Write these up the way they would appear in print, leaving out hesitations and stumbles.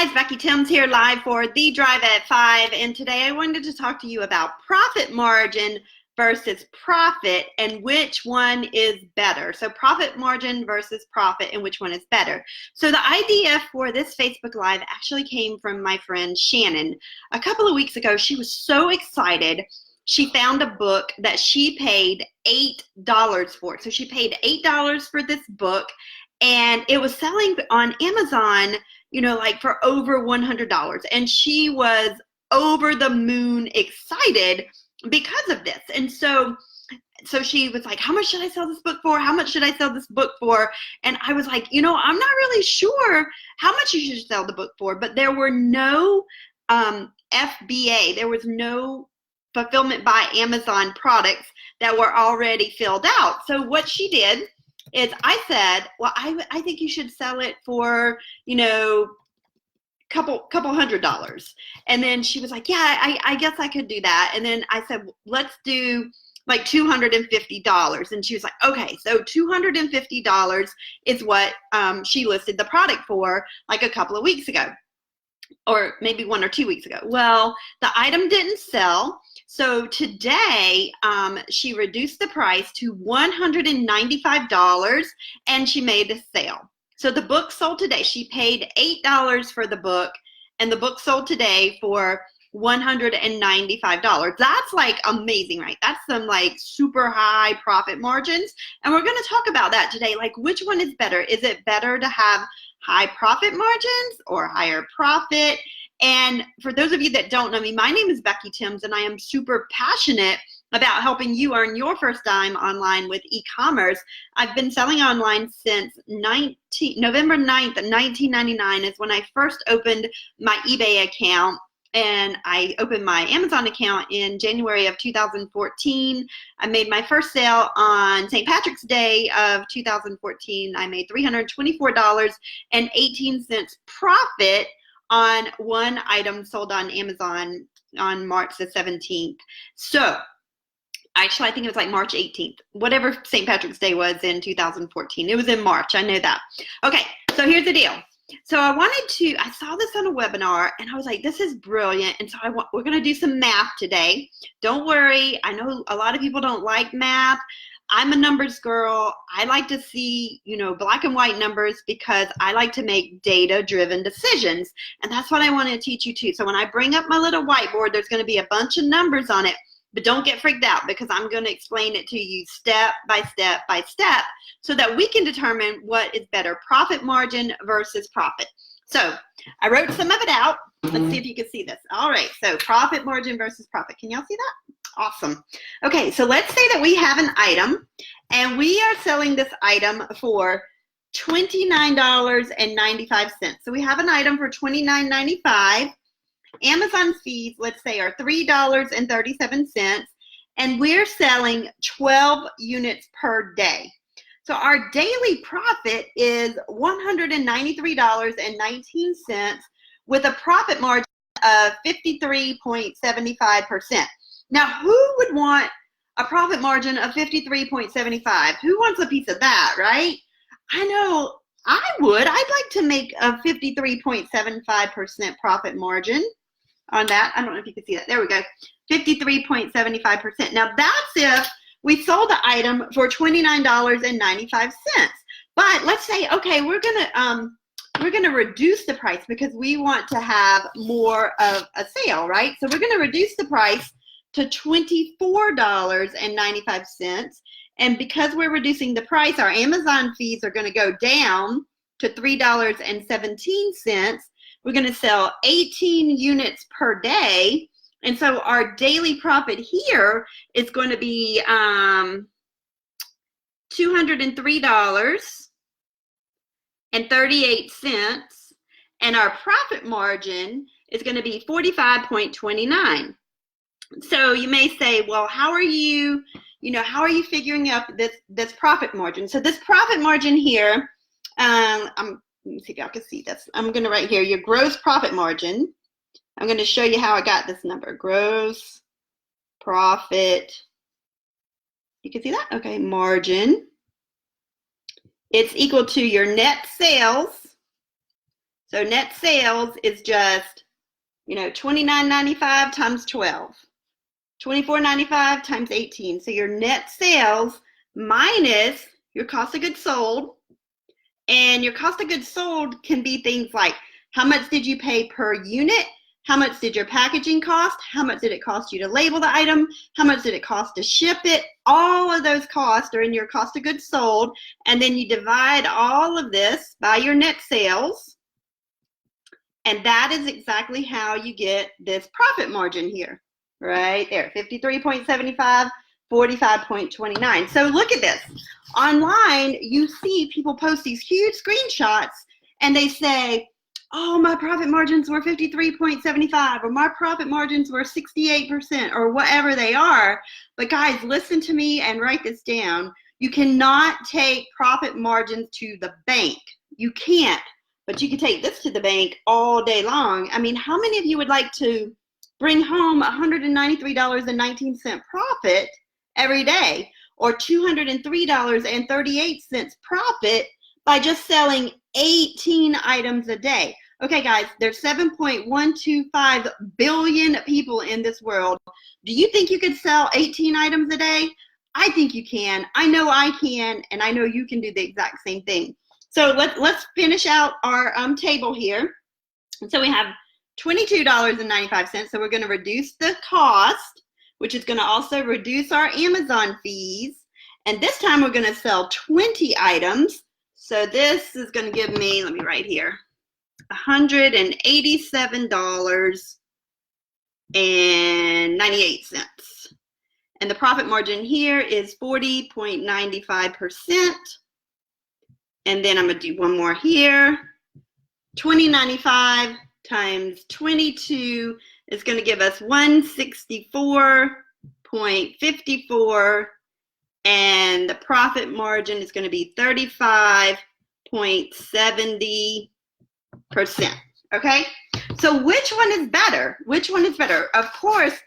guys, Becky Thames here live for The Drive at 5, and today I wanted to talk to you about profit margin versus profit and which one is better. So profit margin versus profit and which one is better. So the idea for this Facebook Live actually came from my friend Shannon. A couple of weeks ago, she was so excited. She found a book that she paid $8 for. So she paid $8 for this book, and it was selling on Amazon, you know, like for over $100. And she was over the moon excited because of this. And so she was like, how much should I sell this book for? How much should I sell this book for? And I was like, you know, I'm not really sure how much you should sell the book for, but there were no FBA. There was no fulfillment by Amazon products that were already filled out. So what she did is I said, well, I think you should sell it for, you know, couple $100. And then she was like, yeah, I guess I could do that. And then I said, let's do like $250. And she was like, okay, so $250 is what she listed the product for like a couple of weeks ago, or maybe 1 or 2 weeks ago. Well, the item didn't sell. So today she reduced the price to $195 and she made a sale. So the book sold today. She paid $8 for the book, and the book sold today for $195. That's like amazing, right? That's some like super high profit margins. And we're going to talk about that today. Like, which one is better? Is it better to have high profit margins or higher profit? And for those of you that don't know me, my name is Becky Thames, and I am super passionate about helping you earn your first dime online with e-commerce. I've been selling online since November 9th, 1999 is when I first opened my eBay account, and I opened my Amazon account in January of 2014. I made my first sale on St. Patrick's Day of 2014. I made $324.18 profit on one item sold on Amazon on March the 17th. So actually, I think it was like March 18th, whatever St. Patrick's Day was in 2014. It was in March, I know that. Okay, so here's the deal. So I saw this on a webinar, and I was like, this is brilliant. And so we're gonna do some math today. Don't worry, I know a lot of people don't like math. I'm a numbers girl. I like to see, you know, black and white numbers because I like to make data-driven decisions. And that's what I want to teach you too. So when I bring up my little whiteboard, there's gonna be a bunch of numbers on it. But don't get freaked out, because I'm going to explain it to you step by step by step so that we can determine what is better, profit margin versus profit. So I wrote some of it out. Let's see if you can see this. All right, so profit margin versus profit. Can y'all see that? Awesome. Okay, so let's say that we have an item, and we are selling this item for $29.95. So we have an item for $29.95. Amazon fees, let's say, are $3.37, and we're selling 12 units per day. So our daily profit is $193.19 with a profit margin of 53.75%. Now, who would want a profit margin of 53.75? Who wants a piece of that, right? I know I would. I'd like to make a 53.75% profit margin on that. I don't know if you can see that. There we go. 53.75%. Now that's if we sold the item for $29.95. But let's say, okay, we're gonna reduce the price because we want to have more of a sale, right? So we're gonna reduce the price to $24.95. And because we're reducing the price, our Amazon fees are gonna go down to $3.17. We're going to sell 18 units per day. And so our daily profit here is going to be $203.38. And our profit margin is going to be 45.29. So you may say, well, how are you figuring out this profit margin? So this profit margin here, let me see if y'all can see this. I'm going to write here your gross profit margin. I'm going to show you how I got this number. Gross profit. You can see that? Okay, margin. It's equal to your net sales So net sales is just, $29.95 times 12. $24.95 times 18. So your net sales minus your cost of goods sold. And your cost of goods sold can be things like how much did you pay per unit? How much did your packaging cost? How much did it cost you to label the item? How much did it cost to ship it? All of those costs are in your cost of goods sold. And then you divide all of this by your net sales. And that is exactly how you get this profit margin here, right there, 53.75, 45.29. So look at this. Online, you see people post these huge screenshots and they say, oh, my profit margins were 53.75, or my profit margins were 68%, or whatever they are. But guys, listen to me and write this down. You cannot take profit margins to the bank. You can't, but you can take this to the bank all day long. I mean, how many of you would like to bring home $193.19 profit every day, or $203.38 profit by just selling 18 items a day? Okay, guys, there's 7.125 billion people in this world. Do you think you could sell 18 items a day? I think you can. I know I can, and I know you can do the exact same thing. So let's finish out our table here. So we have $22.95. So we're going to reduce the cost, which is going to also reduce our Amazon fees. And this time we're going to sell 20 items. So this is going to give me, let me write here, $187.98. And the profit margin here is 40.95%. And then I'm going to do one more here. $20.95 times 22 is going to give us 164.54. And the profit margin is going to be 35.70%. Okay? So which one is better? Which one is better? Of course,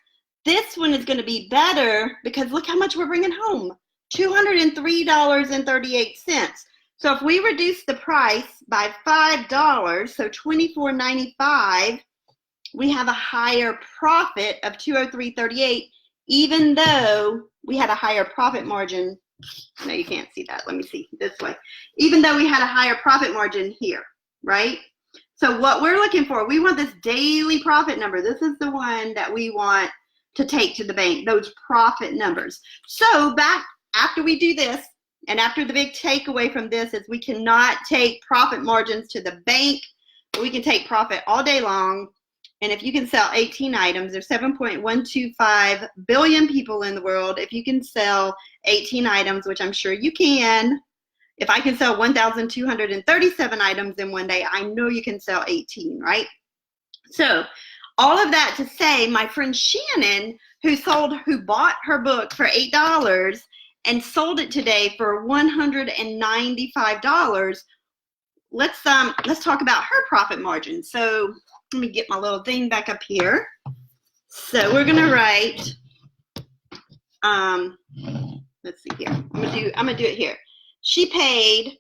this one is going to be better because look how much we're bringing home. $203.38. So if we reduce the price by $5, so $24.95, we have a higher profit of $203.38, even though we had a higher profit margin. No, you can't see that. Let me see this way. Even though we had a higher profit margin here, right? So what we're looking for, we want this daily profit number. This is the one that we want to take to the bank, those profit numbers. So back after we do this, and after the big takeaway from this is we cannot take profit margins to the bank, but we can take profit all day long. And if you can sell 18 items, there's 7.125 billion people in the world. If you can sell 18 items, which I'm sure you can, if I can sell 1,237 items in one day, I know you can sell 18, right? So all of that to say, my friend Shannon, who bought her book for $8 and sold it today for $195, let's talk about her profit margin. So let me get my little thing back up here. So we're gonna write, let's see here. I'm gonna do it here. She paid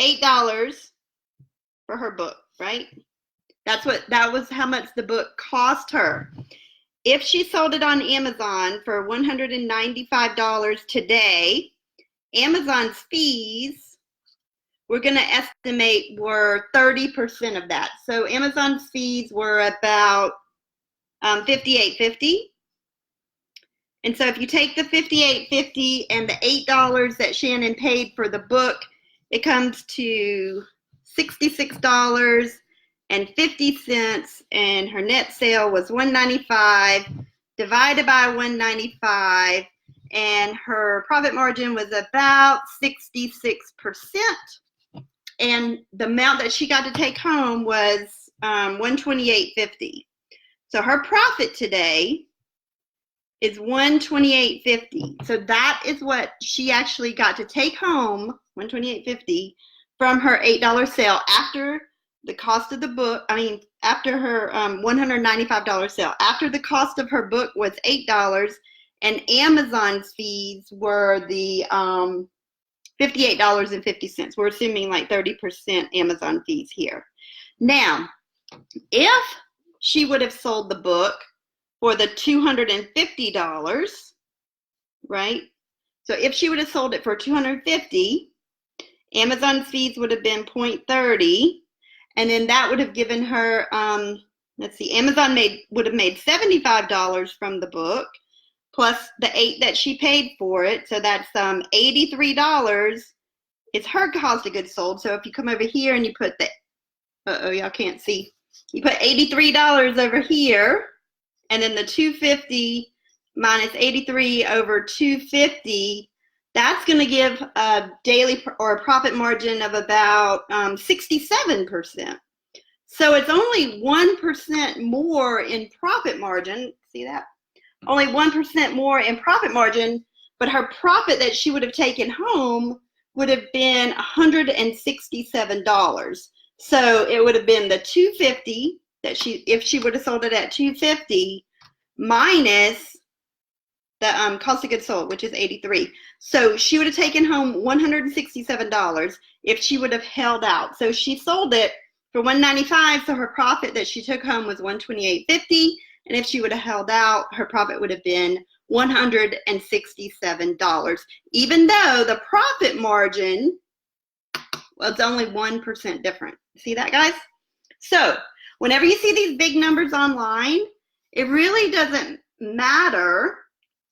$8 for her book, right? That was how much the book cost her. If she sold it on Amazon for $195 today, Amazon's fees, we're going to estimate were 30% of that. So Amazon's fees were about $58.50. And so if you take the $58.50 and the $8 that Shannon paid for the book, it comes to $66.50, and her net sale was $195 divided by $195, and her profit margin was about 66%. And the amount that she got to take home was $128.50. So her profit today is $128.50. So that is what she actually got to take home, $128.50, from her $8 sale after the cost of the book. After her $195 sale. After the cost of her book was $8, and Amazon's fees were the $58.50. We're assuming like 30% Amazon fees here. Now, if she would have sold the book for the $250, right? So if she would have sold it for $250, Amazon's fees would have been 0.30, and then that would have given her, let's see, Amazon would have made $75 from the book, plus the $8 that she paid for it. So that's $83 is her cost of goods sold. So if you come over here and you put the, y'all can't see. You put $83 over here, and then the $250 minus 83 over 250, that's going to give a daily or a profit margin of about 67%. So it's only 1% more in profit margin. See that? Only 1% more in profit margin, but her profit that she would have taken home would have been $167. So it would have been the $250 that if she would have sold it at $250 minus the cost of goods sold, which is 83. So she would have taken home $167 if she would have held out. So she sold it for $195, so her profit that she took home was $128.50, and if she would have held out, her profit would have been $167, even though the profit margin, well, it's only 1% different. See that, guys? So whenever you see these big numbers online, it really doesn't matter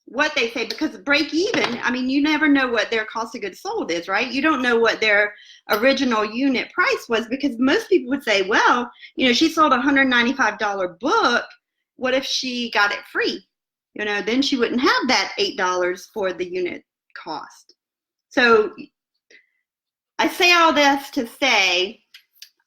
what they say, because break even, I mean, you never know what their cost of goods sold is, right? You don't know what their original unit price was, because most people would say, well, you know, she sold a $195 book. What if she got it free? You know, then she wouldn't have that $8 for the unit cost. So I say all this to say,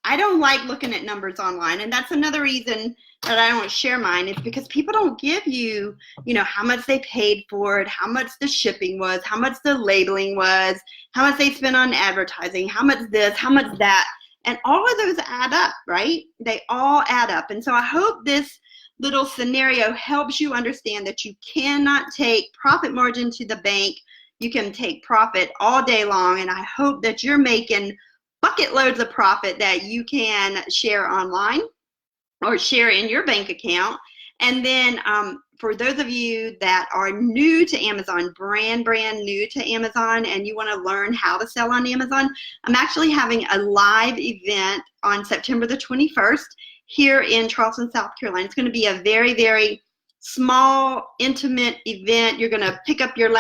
I don't like looking at numbers online, and that's another reason that I don't share mine, is because people don't give you, you know, how much they paid for it, how much the shipping was, how much the labeling was, how much they spent on advertising, how much this, how much that, and all of those add up, right? They all add up. And so I hope this little scenario helps you understand that you cannot take profit margin to the bank. You can take profit all day long, and I hope that you're making bucket loads of profit that you can share online or share in your bank account. And then for those of you that are new to Amazon, brand new to Amazon, and you want to learn how to sell on Amazon, I'm actually having a live event on September the 21st here in Charleston, South Carolina. It's going to be a very, very small, intimate event. You're going to pick up your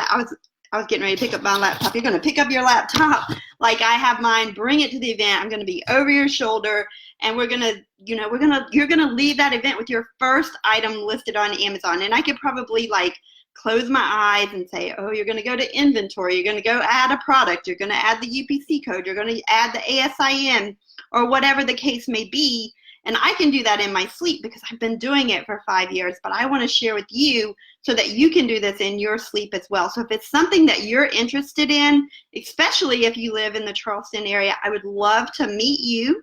I was getting ready to pick up my laptop. You're going to pick up your laptop like I have mine, bring it to the event. I'm going to be over your shoulder, and we're going to, you know, you're going to leave that event with your first item listed on Amazon. And I could probably like close my eyes and say, oh, you're going to go to inventory. You're going to go add a product. You're going to add the UPC code. You're going to add the ASIN, or whatever the case may be. And I can do that in my sleep because I've been doing it for 5 years, but I want to share with you so that you can do this in your sleep as well. So if it's something that you're interested in, especially if you live in the Charleston area, I would love to meet you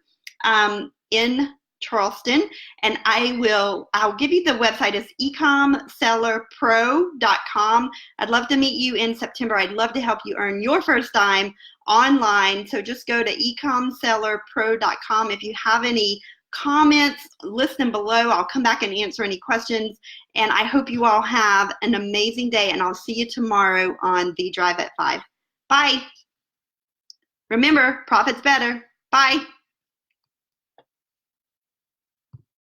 in Charleston, and I'll give you the website. It's ecomsellerpro.com. I'd love to meet you in September. I'd love to help you earn your first dime online. So just go to ecomsellerpro.com. If you have any comments, list them below. I'll come back and answer any questions. And I hope you all have an amazing day, and I'll see you tomorrow on The Drive at 5. Bye. Remember, profit's better. Bye.